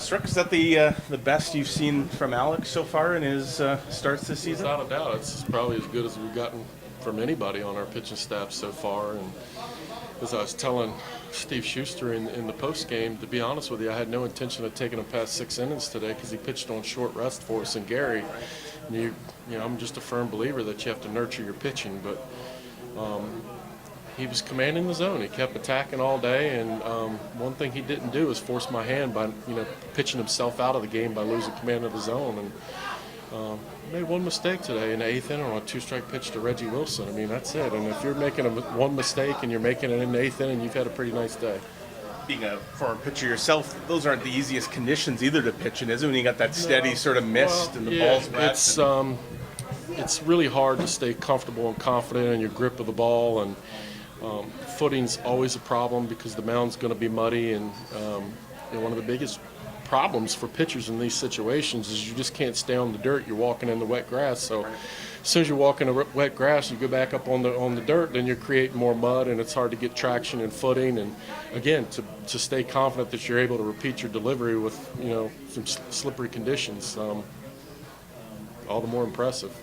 Struck, is that the best you've seen from Alex so far in his starts this season? Without a doubt, it's probably as good as we've gotten from anybody on our pitching staff so far. And as I was telling Steve Schuster in the post game, to be honest with you, I had no intention of taking him past 6 innings today because he pitched on short rest for us and Gary. And you know, I'm just a firm believer that you have to nurture your pitching, but he was commanding the zone. He kept attacking all day, and one thing he didn't do is force my hand by pitching himself out of the game by losing command of the zone. And made one mistake today in the 8th inning on a 2-strike pitch to Reggie Wilson. I mean, that's it. And if you're making one mistake and you're making it in the 8th inning, you've had a pretty nice day. Being a former pitcher yourself, those aren't the easiest conditions either to pitch in, is it? When you got that steady sort of mist and the ball's wet. It's really hard to stay comfortable and confident in your grip of the ball, and footing's always a problem because the mound's going to be muddy. And one of the biggest problems for pitchers in these situations is you just can't stay on the dirt. You're walking in the wet grass. So as soon as you walk in the wet grass, you go back up on the dirt, then you're creating more mud, and it's hard to get traction and footing. And again, to stay confident that you're able to repeat your delivery with some slippery conditions, all the more impressive.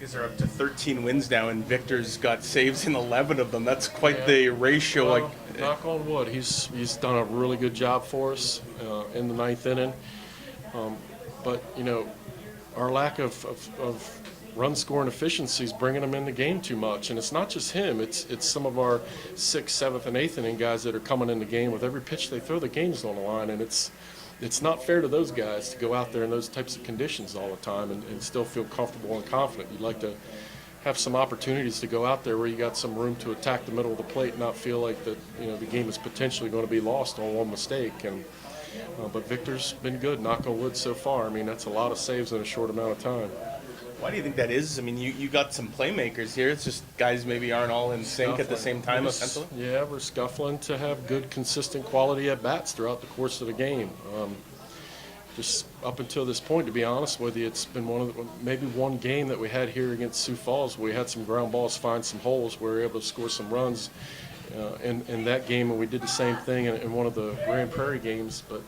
You guys are up to 13 wins now, and Victor's got saves in 11 of them. That's quite the ratio. Well, knock on wood, he's done a really good job for us in the 9th inning. But our lack of run scoring efficiency is bringing them in the game too much, and it's not just him. It's some of our 6th, 7th, and 8th inning guys that are coming in the game with every pitch they throw. The game's on the line, and it's not fair to those guys to go out there in those types of conditions all the time and still feel comfortable and confident. You'd like to have some opportunities to go out there where you got some room to attack the middle of the plate and not feel like that the game is potentially going to be lost on one mistake. And but Victor's been good, knock on wood, so far. I mean, that's a lot of saves in a short amount of time. Why do you think that is? I mean, you got some playmakers here. It's just guys maybe aren't all in sync at the same time, essentially. Yeah, we're scuffling to have good, consistent quality at bats throughout the course of the game. Just up until this point, to be honest with you, it's been maybe one game that we had here against Sioux Falls where we had some ground balls find some holes where we were able to score some runs in that game, and we did the same thing in one of the Grand Prairie games. But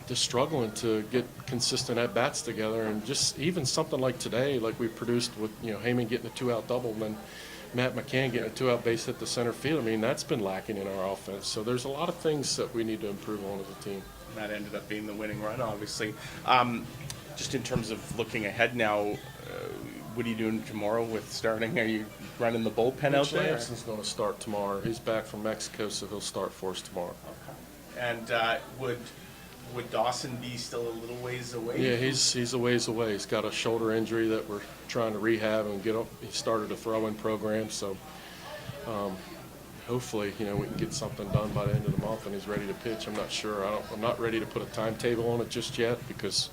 just struggling to get consistent at-bats together, and just even something like today, like we produced with Heyman getting a 2-out double and then Matt McCann getting a 2-out base hit to center field. I mean, that's been lacking in our offense. So there's a lot of things that we need to improve on as a team. That ended up being the winning run, obviously. Just in terms of looking ahead now, what are you doing tomorrow with starting? Are you running the bullpen out there? Lanson's going to start tomorrow. He's back from Mexico, so he'll start for us tomorrow. Okay. And would Dawson be still a little ways away? Yeah, he's a ways away. He's got a shoulder injury that we're trying to rehab and get up. He started a throwing program, so hopefully we can get something done by the end of the month and he's ready to pitch. I'm not sure. I'm not ready to put a timetable on it just yet because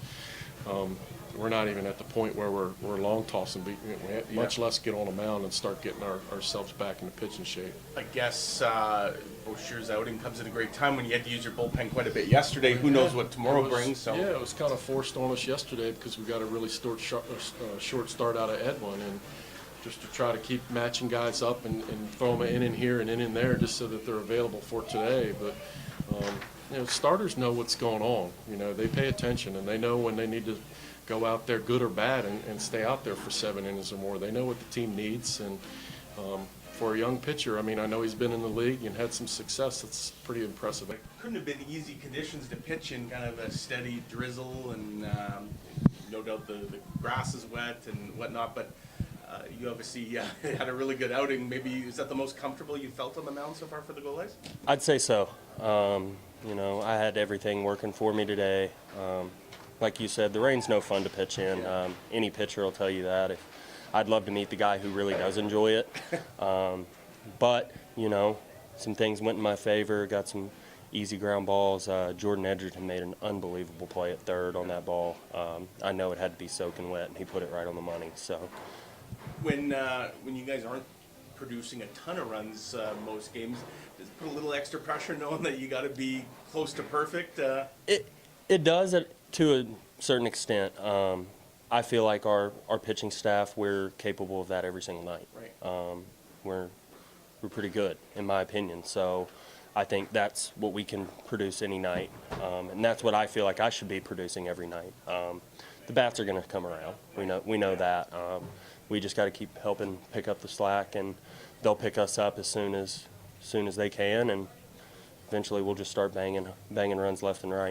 we're not even at the point where we're long tossing, much less get on a mound and start getting ourselves back into pitching shape. I guess Boshers' outing comes at a great time when you had to use your bullpen quite a bit yesterday. Who knows what tomorrow brings? So. Yeah, it was kind of forced on us yesterday because we got a really short start out of Edwin, and just to try to keep matching guys up and throw them in here and in there just so that they're available for today. But starters know what's going on. They pay attention and they know when they need to go out there, good or bad, and stay out there for 7 innings or more. They know what the team needs, and for a young pitcher, I mean, I know he's been in the league and had some success. It's pretty impressive. It couldn't have been easy conditions to pitch in, kind of a steady drizzle, and no doubt the grass is wet and whatnot, but you obviously had a really good outing. Maybe is that the most comfortable you felt on the mound so far for the Goldeyes? I'd say so. I had everything working for me today. Like you said, the rain's no fun to pitch in. Any pitcher will tell you that. I'd love to meet the guy who really does enjoy it. But, some things went in my favor, got some easy ground balls. Jordan Edgerton made an unbelievable play at third on that ball. I know it had to be soaking wet, and he put it right on the money. So, when you guys aren't producing a ton of runs most games, does it put a little extra pressure knowing that you got to be close to perfect? It does to a certain extent. I feel like our pitching staff, we're capable of that every single night. Right. We're pretty good, in my opinion. So I think that's what we can produce any night, and that's what I feel like I should be producing every night. The bats are going to come around. We know that. We just got to keep helping pick up the slack, and they'll pick us up as soon as they can, and eventually we'll just start banging runs left and right.